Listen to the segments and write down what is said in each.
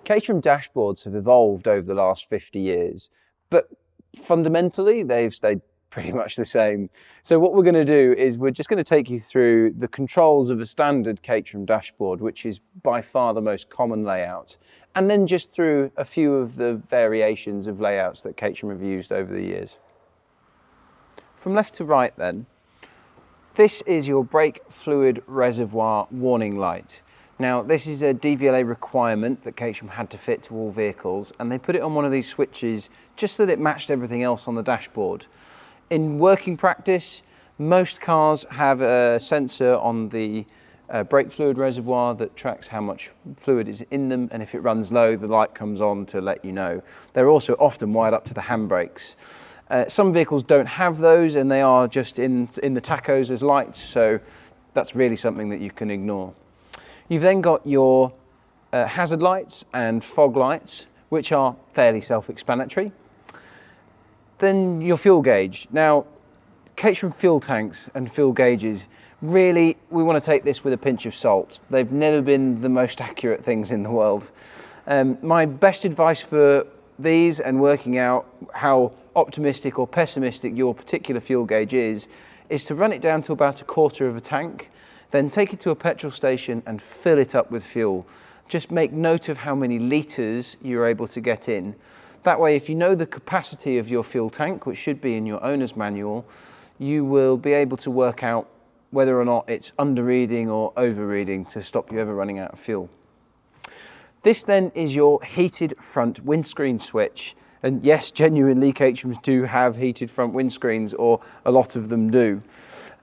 Caterham dashboards have evolved over the last 50 years, but fundamentally they've stayed pretty much the same. So what we're going to do is we're just going to take you through the controls of a standard Caterham dashboard, which is by far the most common layout, and then just through a few of the variations of layouts that Caterham have used over the years. From left to right then, this is your brake fluid reservoir warning light. Now this is a DVLA requirement that Caterham had to fit to all vehicles, and they put it on one of these switches just so that it matched everything else on the dashboard. In working practice, most cars have a sensor on the brake fluid reservoir that tracks how much fluid is in them, and if it runs low the light comes on to let you know. They're also often wired up to the handbrakes. Some vehicles don't have those and they are just in the tachos as lights, so that's really something that you can ignore. You've then got your hazard lights and fog lights, which are fairly self-explanatory. Then your fuel gauge. Now, Caterham fuel tanks and fuel gauges, really, we want to take this with a pinch of salt. They've never been the most accurate things in the world. My best advice for these and working out how optimistic or pessimistic your particular fuel gauge is to run it down to about a quarter of a tank, then take it to a petrol station and fill it up with fuel. Just make note of how many litres you're able to get in. That way, if you know the capacity of your fuel tank, which should be in your owner's manual, you will be able to work out whether or not it's under-reading or over-reading to stop you ever running out of fuel. This then is your heated front windscreen switch. And yes, genuinely, Caterhams do have heated front windscreens, or a lot of them do.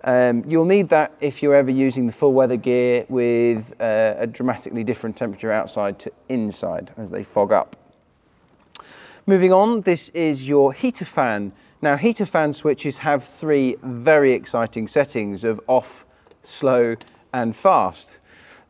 You'll need that if you're ever using the full weather gear with a dramatically different temperature outside to inside as they fog up. Moving on, this is your heater fan. Now, heater fan switches have three very exciting settings of off, slow and fast.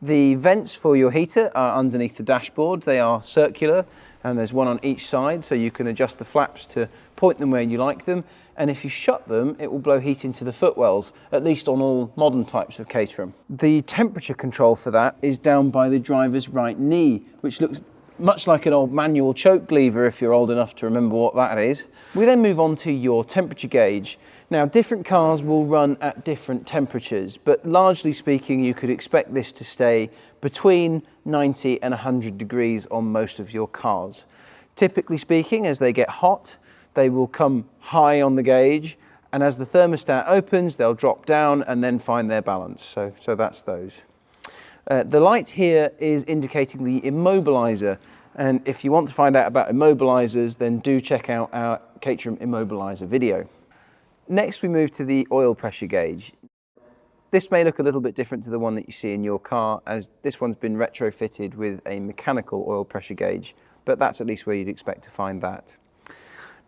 The vents for your heater are underneath the dashboard. They are circular and there's one on each side, so you can adjust the flaps to point them where you like them. And if you shut them, it will blow heat into the footwells, at least on all modern types of Caterham. The temperature control for that is down by the driver's right knee, which looks much like an old manual choke lever if you're old enough to remember what that is. We then move on to your temperature gauge. Now, different cars will run at different temperatures, but largely speaking, you could expect this to stay between 90 and 100 degrees on most of your cars. Typically speaking, as they get hot, they will come high on the gauge, and as the thermostat opens, they'll drop down and then find their balance. So that's those. The light here is indicating the immobilizer, and if you want to find out about immobilizers, then do check out our Caterham immobilizer video. Next, we move to the oil pressure gauge. This may look a little bit different to the one that you see in your car, as this one's been retrofitted with a mechanical oil pressure gauge, but that's at least where you'd expect to find that.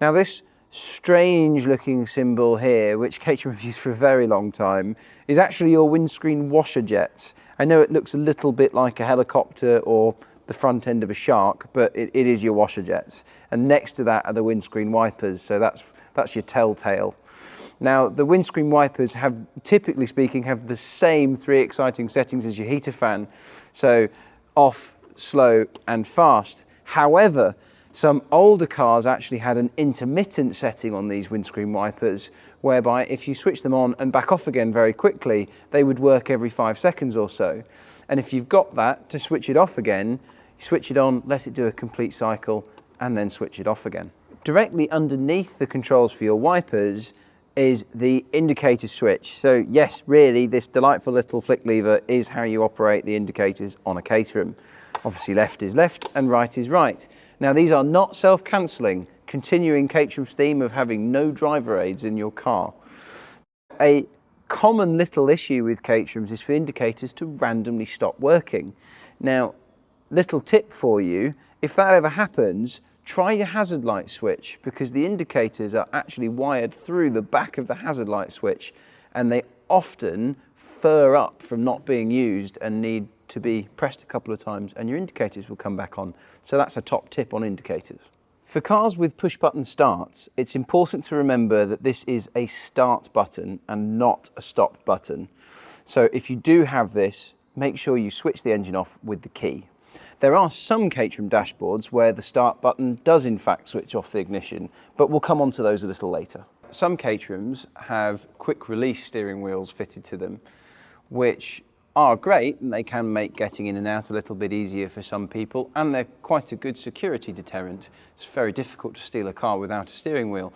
Now, this strange looking symbol here, which Caterham have used for a very long time, is actually your windscreen washer jets. I know it looks a little bit like a helicopter or the front end of a shark, but it is your washer jets. And next to that are the windscreen wipers, so that's your telltale. Now, the windscreen wipers have, typically speaking, have the same three exciting settings as your heater fan. So off, slow and fast. However, some older cars actually had an intermittent setting on these windscreen wipers, whereby if you switch them on and back off again very quickly, they would work every 5 seconds or so. And if you've got that, to switch it off again, you switch it on, let it do a complete cycle, and then switch it off again. Directly underneath the controls for your wipers is the indicator switch. So yes, really, this delightful little flick lever is how you operate the indicators on a Caterham. Obviously, left is left and right is right. Now, these are not self-cancelling, continuing Caterham's theme of having no driver aids in your car. A common little issue with Caterhams is for indicators to randomly stop working. Now, little tip for you, if that ever happens, try your hazard light switch, because the indicators are actually wired through the back of the hazard light switch, and they often fur up from not being used and need to be pressed a couple of times, and your indicators will come back on. So that's a top tip on indicators. For cars with push button starts, it's important to remember that this is a start button and not a stop button. So if you do have this, make sure you switch the engine off with the key. There are some Caterham dashboards where the start button does in fact switch off the ignition, but we'll come on to those a little later. Some Caterhams have quick release steering wheels fitted to them, which are great, and they can make getting in and out a little bit easier for some people, and they're quite a good security deterrent. It's very difficult to steal a car without a steering wheel,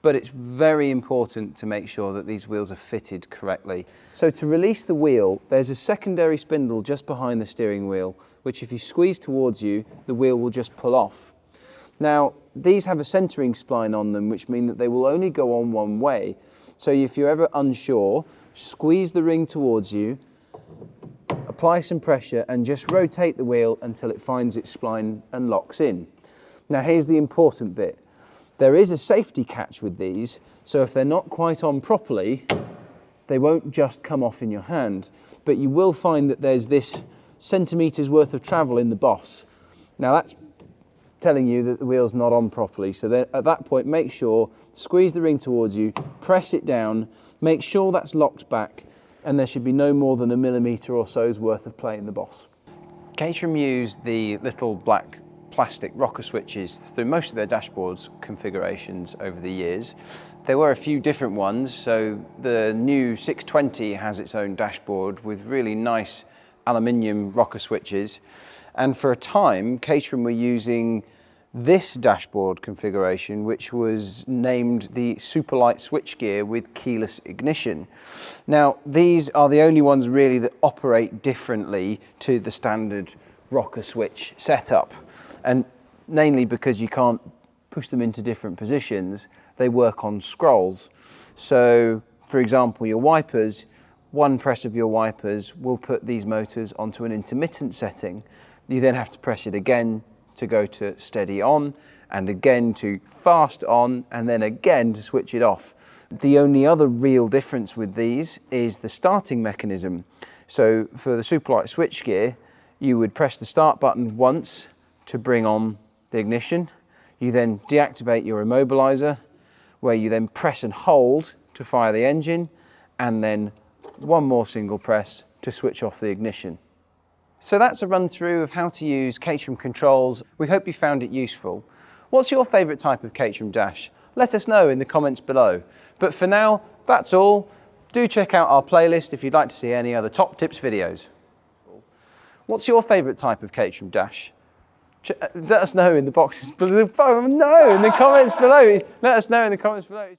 but it's very important to make sure that these wheels are fitted correctly. So to release the wheel, there's a secondary spindle just behind the steering wheel, which if you squeeze towards you, the wheel will just pull off. Now, these have a centering spline on them, which mean that they will only go on one way. So if you're ever unsure, squeeze the ring towards you, apply some pressure and just rotate the wheel until it finds its spline and locks in. Now here's the important bit. There is a safety catch with these, so if they're not quite on properly, they won't just come off in your hand, but you will find that there's this centimetres worth of travel in the boss. Now that's telling you that the wheel's not on properly, so then at that point make sure, squeeze the ring towards you, press it down, make sure that's locked back, and there should be no more than 1 millimetre or so's worth of play in the boss. Caterham use the little black plastic rocker switches through most of their dashboards configurations over the years. There were a few different ones, so the new 620 has its own dashboard with really nice aluminium rocker switches, and for a time Caterham were using this dashboard configuration, which was named the Superlight switchgear with keyless ignition. Now these are the only ones really that operate differently to the standard rocker switch setup, and mainly because you can't push them into different positions, they work on scrolls. So for example, your wipers, one press of your wipers will put these motors onto an intermittent setting. You then have to press it again to go to steady on, and again to fast on, and then again to switch it off. The only other real difference with these is the starting mechanism. So for the Superlight switchgear, you would press the start button once to bring on the ignition. You then deactivate your immobiliser, where you then press and hold to fire the engine, and then one more single press to switch off the ignition. So that's a run through of how to use Caterham controls. We hope you found it useful. What's your favourite type of Caterham dash? Let us know in the comments below. But for now, that's all. Do check out our playlist if you'd like to see any other top tips videos. What's your favourite type of Caterham dash? Let us know in the boxes below. No, in the comments below. Let us know in the comments below.